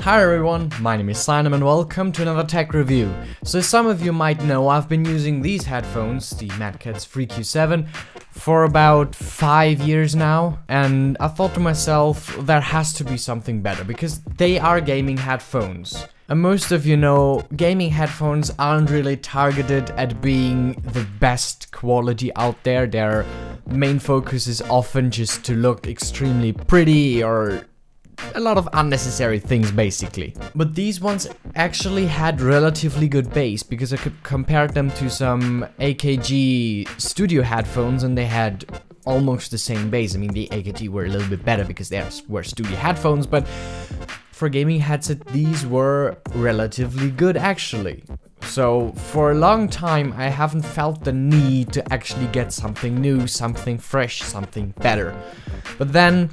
Hi everyone, my name is Sinum and welcome to another tech review. So as some of you might know, I've been using these headphones, the Mad Catz 3Q7, for about 5 years now, and I thought to myself, there has to be something better, because they are gaming headphones. And most of you know, gaming headphones aren't really targeted at being the best quality out there. Their main focus is often just to look extremely pretty or a lot of unnecessary things basically. But these ones actually had relatively good bass, because I could compare them to some AKG studio headphones and they had almost the same bass. I mean, the AKG were a little bit better because they were studio headphones, but for gaming headset these were relatively good actually. So for a long time I haven't felt the need to actually get something new, something fresh, something better. But then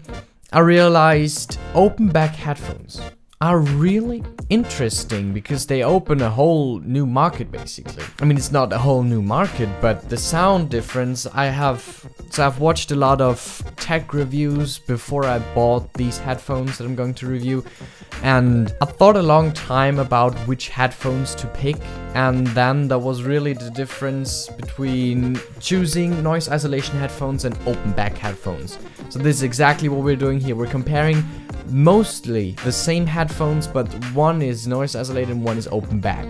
I realized open back headphones are really interesting because they open a whole new market basically. I mean, it's not a whole new market, but the sound difference I've watched a lot of tech reviews before I bought these headphones that I'm going to review, and I thought a long time about which headphones to pick, and then there was really the difference between choosing noise isolation headphones and open back headphones. So this is exactly what we're doing here. We're comparing mostly the same headphones, but one is noise isolated and one is open back.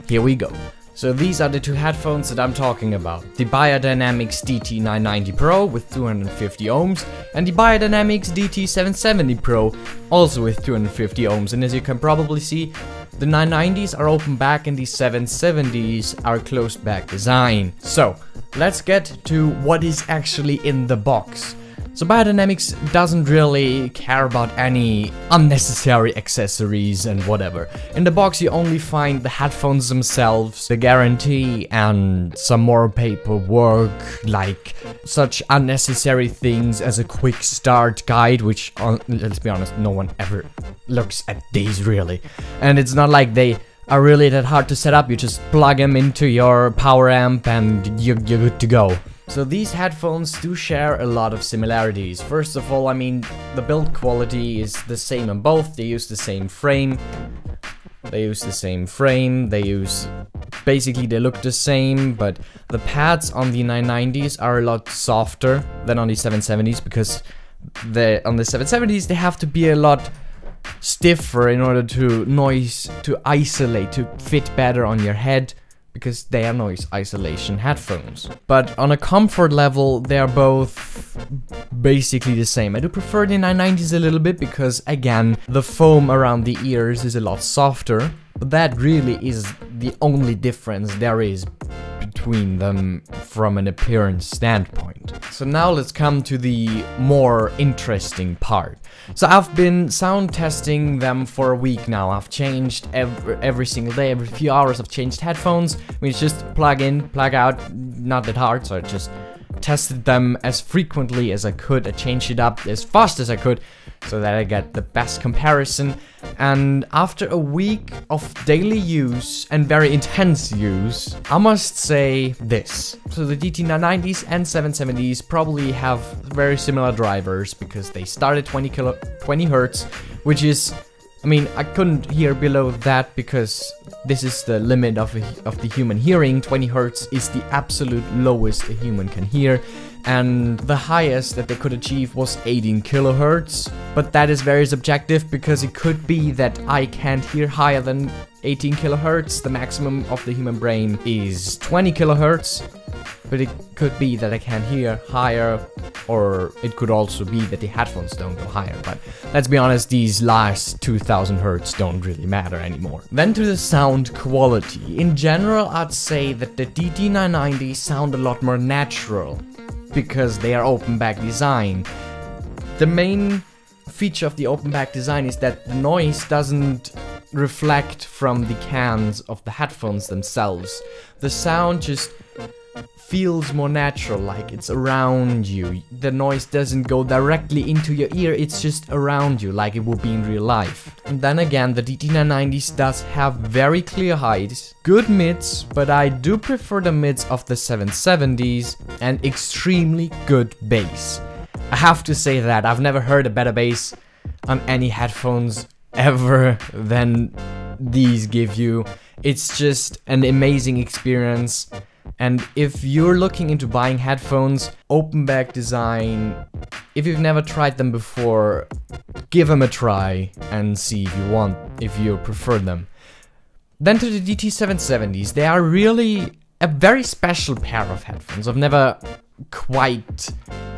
Here we go. So these are the two headphones that I'm talking about. The Beyer Dynamics DT990 Pro with 250 ohms and the Beyer Dynamics DT770 Pro also with 250 ohms. And as you can probably see, the 990s are open back and the 770s are closed back design. So let's get to what is actually in the box. So Beyer Dynamics doesn't really care about any unnecessary accessories and whatever. In the box you only find the headphones themselves, the guarantee, and some more paperwork, like such unnecessary things as a quick start guide, which, let's be honest, no one ever looks at these really. And it's not like they are really that hard to set up. You just plug them into your power amp and you're good to go. So these headphones do share a lot of similarities. First of all, I mean, the build quality is the same on both. They use the same frame. Basically they look the same, but the pads on the 990s are a lot softer than on the 770s, because on the 770s they have to be a lot stiffer in order to isolate, to fit better on your head, because they are noise isolation headphones. But on a comfort level, they are both basically the same. I do prefer the 990s a little bit because, again, the foam around the ears is a lot softer. But that really is the only difference there is between them from an appearance standpoint. So now let's come to the more interesting part. So I've been sound testing them for a week now. I've changed every single day, every few hours I've changed headphones. I mean, it's just plug in, plug out, not that hard, so I just tested them as frequently as I could. I changed it up as fast as I could so that I get the best comparison. And after a week of daily use and very intense use, I must say this. So the DT990s and 770s probably have very similar drivers, because they start at 20 hertz, which is, I mean, I couldn't hear below that because this is the limit of the human hearing. 20 hertz is the absolute lowest a human can hear, and the highest that they could achieve was 18 kilohertz. But that is very subjective, because it could be that I can't hear higher than 18 kilohertz. The maximum of the human brain is 20 kilohertz, but it could be that I can't hear higher, or it could also be that the headphones don't go higher. But let's be honest, these last 2000 hertz don't really matter anymore. Then to the sound quality. In general, I'd say that the DT990 sound a lot more natural, because they are open back design. The main feature of the open back design is that the noise doesn't reflect from the cans of the headphones themselves. The sound just feels more natural, like it's around you. The noise doesn't go directly into your ear, it's just around you, like it would be in real life. And then again, the DT990s does have very clear highs, good mids, but I do prefer the mids of the 770s, and extremely good bass. I have to say that I've never heard a better bass on any headphones ever than these give you. It's just an amazing experience. And if you're looking into buying headphones, open back design, if you've never tried them before, give them a try and see if you prefer them. Then to the DT770s, they are really a very special pair of headphones. I've never quite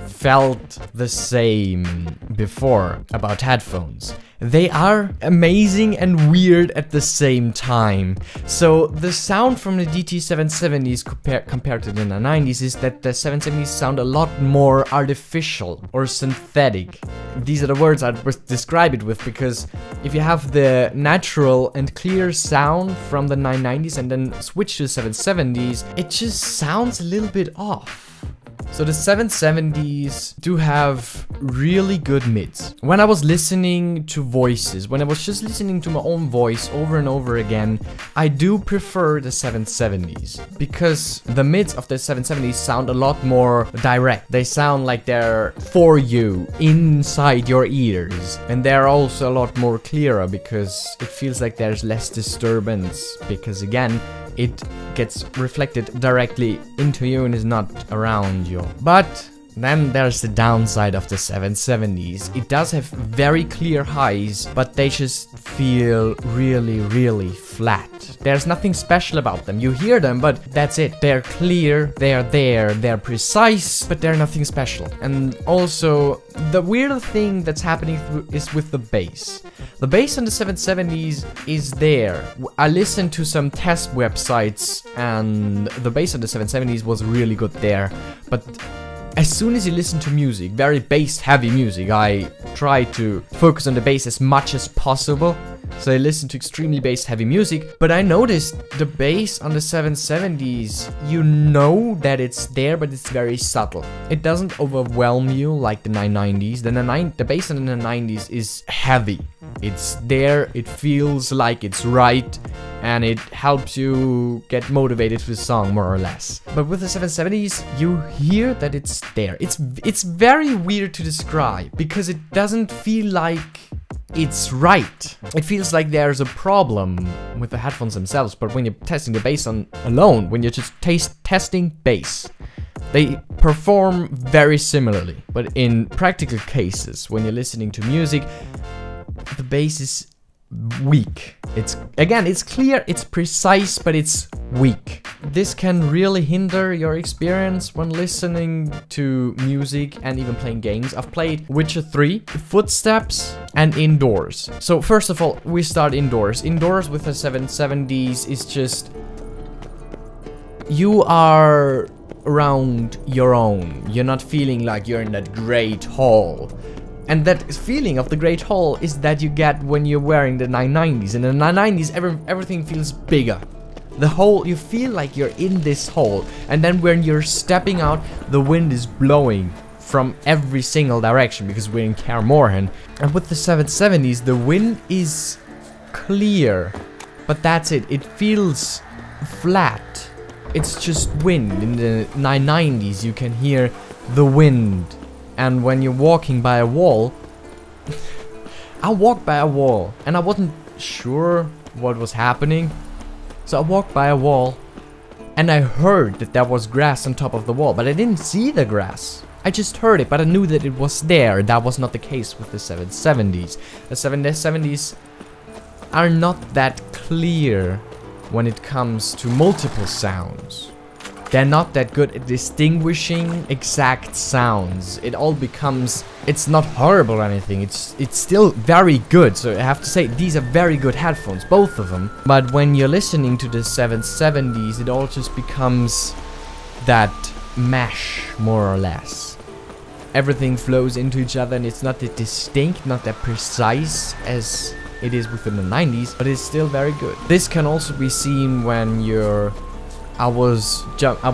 felt the same before about headphones. They are amazing and weird at the same time. So the sound from the DT770s compared to the 990s is that the 770s sound a lot more artificial or synthetic. These are the words I'd describe it with, because if you have the natural and clear sound from the 990s and then switch to the 770s, it just sounds a little bit off. So the 770s do have really good mids. When I was listening to voices, when I was just listening to my own voice over and over again, I do prefer the 770s because the mids of the 770s sound a lot more direct. They sound like they're for you, inside your ears. And they're also a lot more clearer because it feels like there's less disturbance, because again, it gets reflected directly into you and is not around you. But then there's the downside of the 770s. It does have very clear highs, but they just feel really, really flat. There's nothing special about them. You hear them, but that's it. They're clear, they're there, they're precise, but they're nothing special. And also, the weird thing that's happening is with the bass. The bass on the 770s is there. I listened to some test websites and the bass on the 770s was really good there. But as soon as you listen to music, very bass heavy music, I try to focus on the bass as much as possible. So I listen to extremely bass heavy music, but I noticed the bass on the 770s, you know that it's there, but it's very subtle. It doesn't overwhelm you like the 990s. The bass on the 990s is heavy. It's there, it feels like it's right, and it helps you get motivated with the song more or less. But with the 770s, you hear that it's there. It's very weird to describe because it doesn't feel like it's right. It feels like there's a problem with the headphones themselves, but when you're testing the bass alone, when you're just testing bass, they perform very similarly. But in practical cases, when you're listening to music, the bass is weak. It's clear, it's precise, but it's weak. This can really hinder your experience when listening to music and even playing games. I've played Witcher 3, Footsteps, and Indoors. So first of all, we start indoors. Indoors with the 770s is just, you are around your own. You're not feeling like you're in that great hall. And that feeling of the great hall is that you get when you're wearing the 990s. In the 990s, everything feels bigger. The hole, you feel like you're in this hole. And then when you're stepping out, the wind is blowing from every single direction because we're in Kaer Morhen. And with the 770s, the wind is clear. But that's it. It feels flat. It's just wind. In the 990s, you can hear the wind. And when you're walking by a wall, I walked by a wall and I wasn't sure what was happening. So I walked by a wall and I heard that there was grass on top of the wall, but I didn't see the grass. I just heard it, but I knew that it was there. That was not the case with the 770s. The 770s are not that clear when it comes to multiple sounds. They're not that good at distinguishing exact sounds. It all becomes, it's not horrible or anything, it's still very good. So I have to say, these are very good headphones, both of them. But when you're listening to the 770s, it all just becomes that mesh, more or less. Everything flows into each other and it's not that distinct, not that precise as it is within the 90s, but it's still very good. This can also be seen when you're I was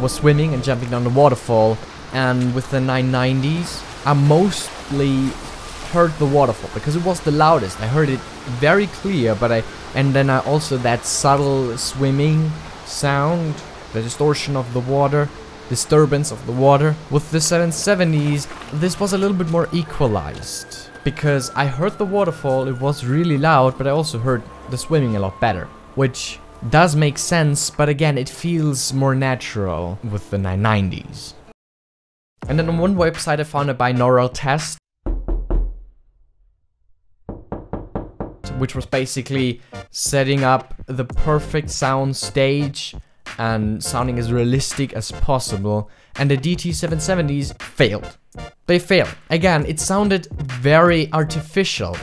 swimming and jumping down the waterfall, and with the 990s, I mostly heard the waterfall because it was the loudest. I heard it very clear, and then I also that subtle swimming sound, the distortion of the water, disturbance of the water. With the 770s, this was a little bit more equalized. because I heard the waterfall, it was really loud, but I also heard the swimming a lot better, which does make sense, but again, it feels more natural with the 990s. And then on one website I found a binaural test, which was basically setting up the perfect sound stage and sounding as realistic as possible, and the DT770s failed. They failed. Again, it sounded very artificial.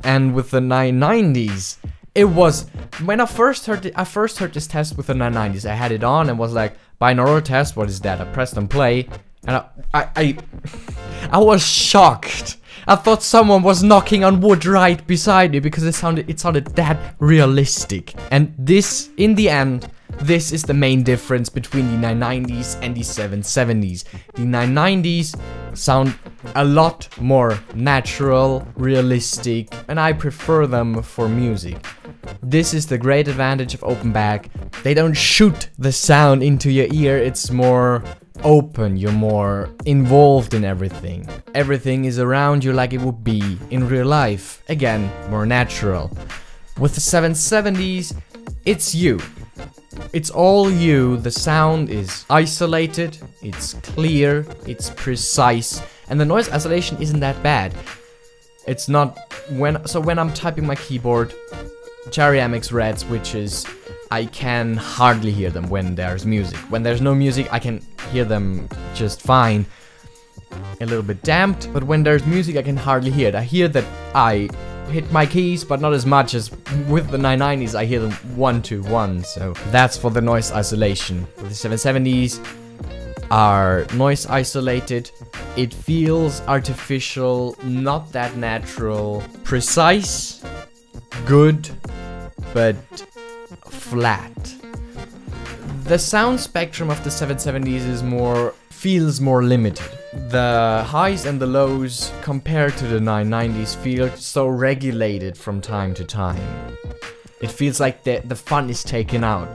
And with the 990s, it was, when I first heard this test with the 990s, I had it on and was like, binaural test, what is that? I pressed on play, and I was shocked. I thought someone was knocking on wood right beside me because it sounded that realistic. And this, in the end, this is the main difference between the 990s and the 770s. The 990s sound a lot more natural, realistic, and I prefer them for music. This is the great advantage of open back. They don't shoot the sound into your ear, it's more open, you're more involved in everything. Everything is around you like it would be in real life. Again, more natural. With the 770s, it's you. It's all you. The sound is isolated, it's clear, it's precise, and the noise isolation isn't that bad. It's not when I'm typing my keyboard, Cherry MX Red switches, I can hardly hear them when there's music. When there's no music, I can hear them just fine. A little bit damped, but when there's music, I can hardly hear it. I hear that I hit my keys, but not as much as with the 990s. I hear them 1-1, so that's for the noise isolation. With the 770s are noise isolated. It feels artificial, not that natural, precise, good, but flat. The sound spectrum of the 770s feels more limited. The highs and the lows compared to the 990s feel so regulated from time to time. It feels like the fun is taken out.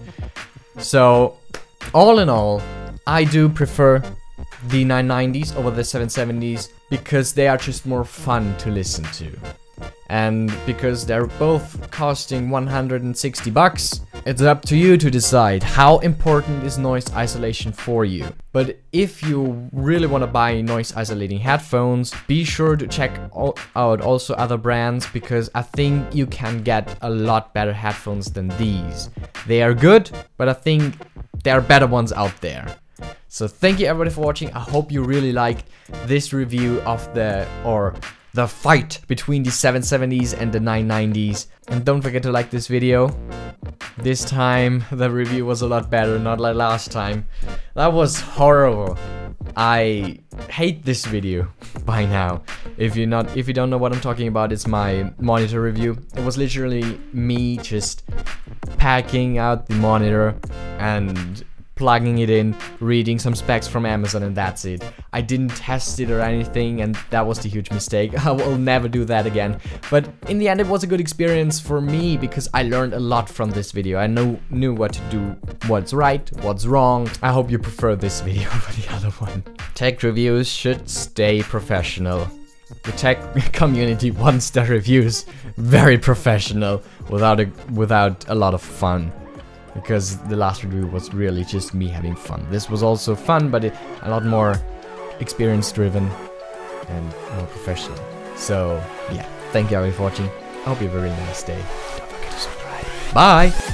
So, all in all, I do prefer the 990s over the 770s because they are just more fun to listen to. And because they're both costing 160 bucks, it's up to you to decide how important is noise isolation for you. But if you really want to buy noise isolating headphones, be sure to check out also other brands, because I think you can get a lot better headphones than these. They are good, but I think there are better ones out there. So thank you everybody for watching. I hope you really liked this review of the fight between the 770s and the 990s. And don't forget to like this video. This time the review was a lot better, not like last time. That was horrible. I hate this video by now. If you don't know what I'm talking about, it's my monitor review. It was literally me just packing out the monitor and plugging it in, reading some specs from Amazon, and that's it. I didn't test it or anything, and that was the huge mistake. I will never do that again. But in the end, it was a good experience for me because I learned a lot from this video. I knew what to do, what's right, what's wrong. I hope you prefer this video over the other one. Tech reviews should stay professional. The tech community wants their reviews very professional, without a lot of fun. Because the last review was really just me having fun. This was also fun, but a lot more experience driven and more professional. So yeah, thank you everybody for watching. I hope you have a really nice day. Don't forget to subscribe. Bye!